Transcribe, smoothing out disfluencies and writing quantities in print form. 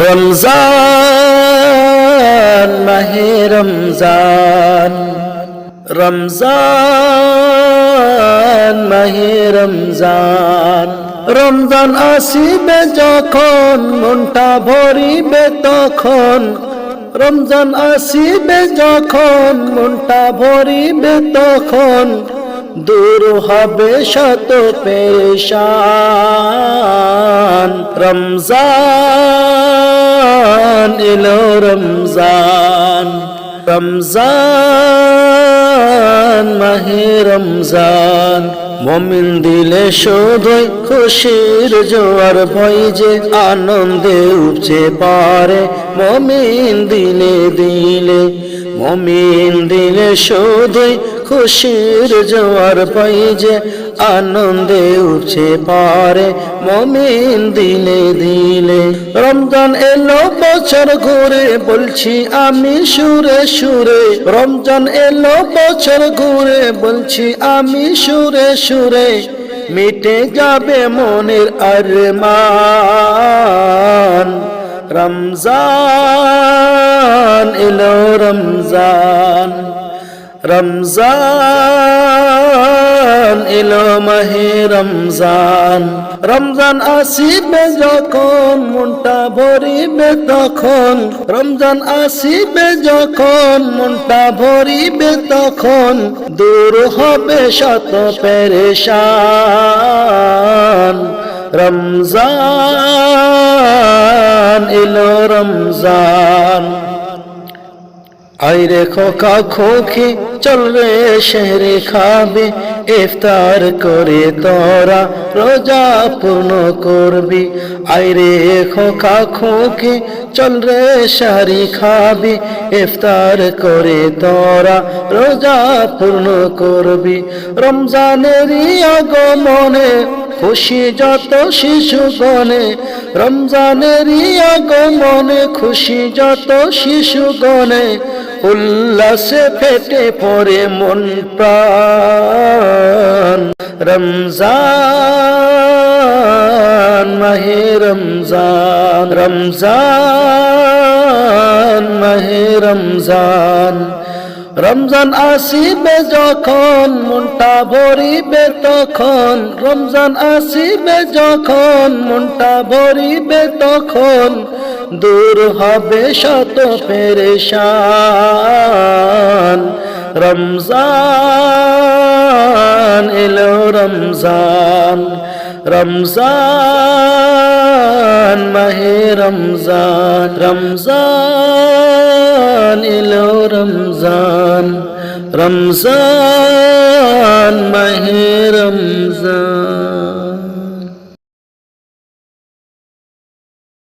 রমজান মাহে রমজান, রমজান মাহে রমজান। রমজান আসিবে যখন মনটা ভরিবে তখন, রমজান আসিবে যখন মনটা ভরিবে তখন, দূর হবে শত পেরেশান। রমজান এলো রমজান, রমজান মাহে রমজান। মুমিন দিলে শুধুই খুশির জোয়ার বয় যে আনন্দে উপচে পড়ে মুমিন দিলে দিলে, মুমিন দিলে শুধুই খুশির জোয়ার বয় যে আনন্দে উপচে পড়ে মুমিন দিলে দিলে। রমজান এলো বছর ঘুরে বলছি আমি সুরে সুরে, রমজান এলো বছর ঘুরে বলছি আমি সুরে সুরে, মিটে যাবে মনের আরমান। রমজান এলো রমজান, রমজান এলো মাহে রমজান। রমজান আসিবে যখন মনটা ভরিবে তখন, রমজান আসিবে যখন মনটা ভরিবে তখন, দূর হবে শত পেরেশান। রমজান এলো রমজান। আইরে খোকা খোকি চল রে শহরে খাবে, ইফতার করে তোরা রোজা পূর্ণ করবি। আইরে খোকা খোকি চল রে শহরে খাবি, ইফতার করে তোরা রোজা পূর্ণ করবি। রমজানেরই আগমনে খুশি যত শিশুগণে, রমজানেরই আগমনে খুশি যত শিশুগণে, উল্লাসে ফেটে পড়ে মন প্রাণ। রমজান মাহে রমজান, রমজান মাহে রমজান। রমজান আসিবে যখন মনটা ভরিবে তখন, রমজান আসিবে যখন মনটা ভরিবে তখন, দূর হবে শত পেরেশান। রমজান এলো রমজান, রমজান মাহে রমজান। রমজান এলো রমজান, রমজান মাহে